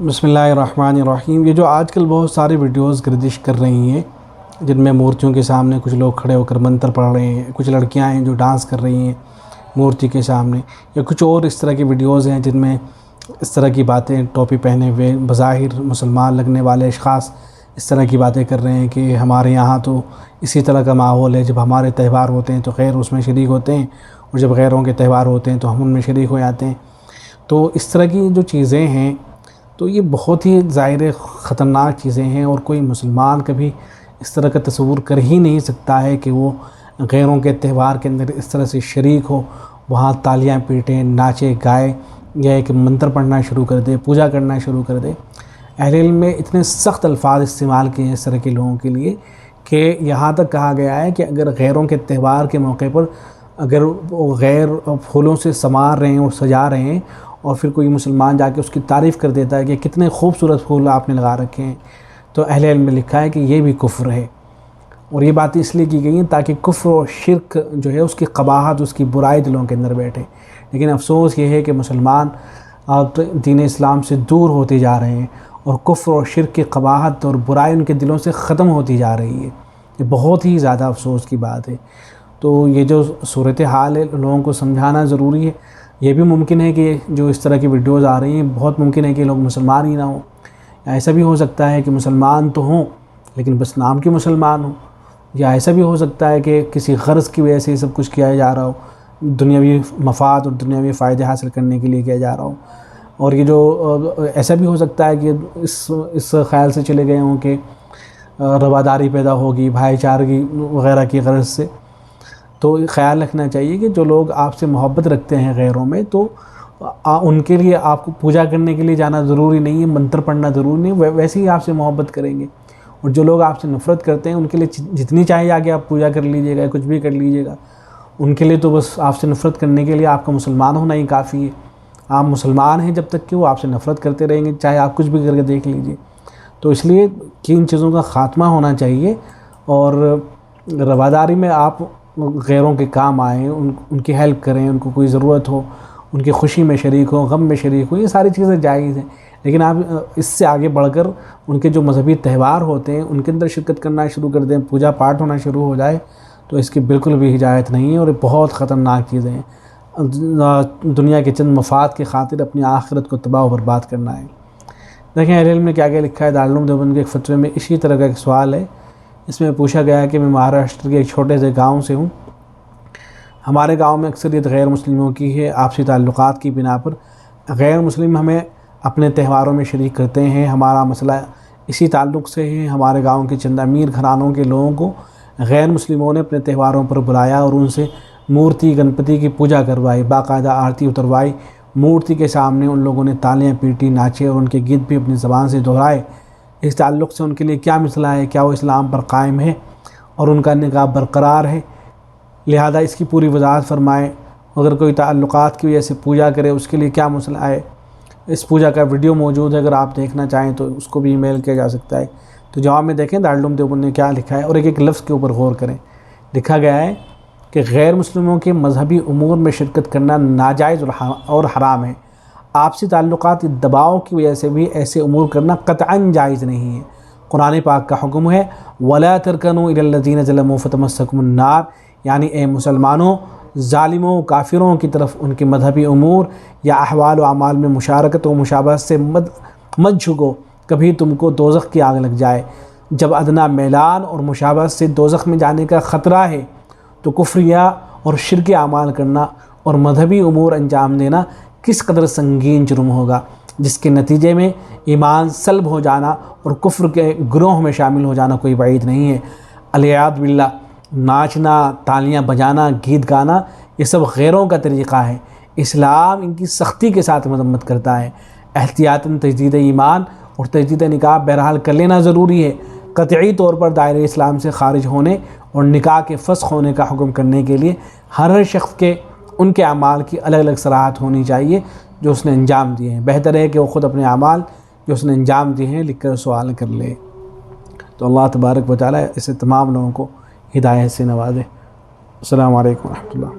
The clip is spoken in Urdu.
بسم اللہ الرحمن الرحیم۔ یہ جو آج کل بہت ساری ویڈیوز گردش کر رہی ہیں جن میں مورتیوں کے سامنے کچھ لوگ کھڑے ہو کر منتر پڑھ رہے ہیں، کچھ لڑکیاں ہیں جو ڈانس کر رہی ہیں مورتی کے سامنے، یا کچھ اور اس طرح کی ویڈیوز ہیں جن میں اس طرح کی باتیں ٹوپی پہنے ہوئے بظاہر مسلمان لگنے والے اشخاص اس طرح کی باتیں کر رہے ہیں کہ ہمارے یہاں تو اسی طرح کا ماحول ہے، جب ہمارے تہوار ہوتے ہیں تو خیر اس میں شریک ہوتے ہیں، اور جب غیروں کے تہوار ہوتے ہیں تو ہم ان میں شریک ہو جاتے ہیں۔ تو اس طرح کی جو چیزیں ہیں تو یہ بہت ہی ظاہر خطرناک چیزیں ہیں، اور کوئی مسلمان کبھی اس طرح کا تصور کر ہی نہیں سکتا ہے کہ وہ غیروں کے تہوار کے اندر اس طرح سے شریک ہو، وہاں تالیاں پیٹیں، ناچے گائے، یا ایک منتر پڑھنا شروع کر دے، پوجا کرنا شروع کر دے۔ اہل علم میں اتنے سخت الفاظ استعمال کیے ہیں اس طرح کے لوگوں کے لیے کہ یہاں تک کہا گیا ہے کہ اگر غیروں کے تہوار کے موقع پر اگر وہ غیر پھولوں سے سنوار رہے ہیں اور سجا رہے ہیں، اور پھر کوئی مسلمان جا کے اس کی تعریف کر دیتا ہے کہ کتنے خوبصورت پھول آپ نے لگا رکھے ہیں، تو اہل علم میں لکھا ہے کہ یہ بھی کفر ہے۔ اور یہ باتیں اس لیے کی گئی ہیں تاکہ کفر و شرک جو ہے اس کی قباحت، اس کی برائی دلوں کے اندر بیٹھے۔ لیکن افسوس یہ ہے کہ مسلمان اب دین اسلام سے دور ہوتے جا رہے ہیں، اور کفر و شرک کی قباحت اور برائی ان کے دلوں سے ختم ہوتی جا رہی ہے۔ یہ بہت ہی زیادہ افسوس کی بات ہے۔ تو یہ جو صورتحال ہے لوگوں کو سمجھانا ضروری ہے۔ یہ بھی ممکن ہے کہ جو اس طرح کی ویڈیوز آ رہی ہیں بہت ممکن ہے کہ لوگ مسلمان ہی نہ ہوں، ایسا بھی ہو سکتا ہے کہ مسلمان تو ہوں لیکن بس نام کے مسلمان ہوں، یا ایسا بھی ہو سکتا ہے کہ کسی غرض کی وجہ سے یہ سب کچھ کیا جا رہا ہو، دنیاوی مفاد اور دنیاوی فائدے حاصل کرنے کے لیے کیا جا رہا ہو۔ اور یہ جو ایسا بھی ہو سکتا ہے کہ اس خیال سے چلے گئے ہوں کہ رواداری پیدا ہوگی، بھائی چارگی وغیرہ کی غرض سے۔ تو خیال رکھنا چاہیے کہ جو لوگ آپ سے محبت رکھتے ہیں غیروں میں، تو ان کے لیے آپ کو پوجا کرنے کے لیے جانا ضروری نہیں ہے، منتر پڑھنا ضروری نہیں ہے، ویسے ہی آپ سے محبت کریں گے۔ اور جو لوگ آپ سے نفرت کرتے ہیں ان کے لیے جتنی چاہیے آگے آپ پوجا کر لیجیے گا، کچھ بھی کر لیجیے گا، ان کے لیے تو بس آپ سے نفرت کرنے کے لیے آپ کا مسلمان ہونا ہی کافی ہے۔ آپ مسلمان ہیں جب تک کہ وہ آپ سے نفرت کرتے رہیں گے، چاہے آپ کچھ بھی کر کے دیکھ لیجیے۔ تو اس لیے کہ ان چیزوں کا خاتمہ ہونا چاہیے، اور رواداری میں آپ غیروں کے کام آئیں، ان کی ہیلپ کریں، ان کو کوئی ضرورت ہو ان کی خوشی میں شریک ہوں، غم میں شریک ہوں، یہ ساری چیزیں جائز ہیں۔ لیکن آپ اس سے آگے بڑھ کر ان کے جو مذہبی تہوار ہوتے ہیں ان کے اندر شرکت کرنا شروع کر دیں، پوجا پاٹ ہونا شروع ہو جائے، تو اس کی بالکل بھی اجازت نہیں ہے، اور یہ بہت خطرناک چیزیں ہیں۔ دنیا کے چند مفاد کی خاطر اپنی آخرت کو تباہ و برباد کرنا ہے۔ دیکھیں اہل علم نے کیا لکھا ہے۔ دارالعلوم دیوبند کے ایک فتوے میں اسی طرح کا ایک سوال ہے۔ اس میں پوچھا گیا ہے کہ میں مہاراشٹر کے ایک چھوٹے سے گاؤں سے ہوں، ہمارے گاؤں میں اکثریت غیر مسلموں کی ہے، آپسی تعلقات کی بنا پر غیر مسلم ہمیں اپنے تہواروں میں شریک کرتے ہیں۔ ہمارا مسئلہ اسی تعلق سے ہے، ہمارے گاؤں کے چند امیر گھرانوں کے لوگوں کو غیر مسلموں نے اپنے تہواروں پر بلایا اور ان سے مورتی گنپتی کی پوجا کروائی، باقاعدہ آرتی اتروائی، مورتی کے سامنے ان لوگوں نے تالیاں پیٹی، ناچے، اور ان کے گیت بھی اپنی زبان سے دہرائے۔ اس تعلق سے ان کے لیے کیا مسئلہ ہے؟ کیا وہ اسلام پر قائم ہے اور ان کا نکاح برقرار ہے؟ لہذا اس کی پوری وضاحت فرمائیں۔ اگر کوئی تعلقات کی وجہ سے پوجا کرے اس کے لیے کیا مسئلہ ہے؟ اس پوجا کا ویڈیو موجود ہے، اگر آپ دیکھنا چاہیں تو اس کو بھی ای میل کیا جا سکتا ہے۔ تو جواب میں دیکھیں دارالعلوم دیوبند نے کیا لکھا ہے، اور ایک ایک لفظ کے اوپر غور کریں۔ لکھا گیا ہے کہ غیر مسلموں کے مذہبی امور میں شرکت کرنا ناجائز اور حرام ہے۔ آپسی تعلقات دباؤ کی وجہ سے بھی ایسے امور کرنا قطعاً جائز نہیں ہے۔ قرآن پاک کا حکم ہے وَلَا تَرْكَنُوا إِلَى الَّذِينَ ظَلَمُوا فَتَمَسَّكُمُ النَّارُ، یعنی اے مسلمانوں ظالموں کافروں کی طرف ان کے مذہبی امور یا احوال و اعمال میں مشارکت و مشابہت سے مت جھکو، کبھی تم کو دوزخ کی آگ لگ جائے۔ جب ادنا میلان اور مشابہت سے دوزخ میں جانے کا خطرہ ہے تو کفریہ اور شرک اعمال کرنا اور مذہبی امور انجام دینا کس قدر سنگین جرم ہوگا، جس کے نتیجے میں ایمان سلب ہو جانا اور کفر کے گروہ میں شامل ہو جانا کوئی بعید نہیں ہے۔ العیاذ باللہ، ناچنا، تالیاں بجانا، گیت گانا، یہ سب غیروں کا طریقہ ہے۔ اسلام ان کی سختی کے ساتھ مذمت کرتا ہے۔ احتیاطاً تجدید ایمان اور تجدید نکاح بہرحال کر لینا ضروری ہے۔ قطعی طور پر دائرہ اسلام سے خارج ہونے اور نکاح کے فسخ ہونے کا حکم کرنے کے لیے ہر شخص کے ان کے اعمال کی الگ الگ صراحت ہونی چاہیے جو اس نے انجام دیے ہیں۔ بہتر ہے کہ وہ خود اپنے اعمال جو اس نے انجام دیے ہیں لکھ کر سوال کر لے۔ تو اللہ تبارک و تعالی اسے تمام لوگوں کو ہدایت سے نوازے۔ السلام علیکم ورحمۃ اللہ۔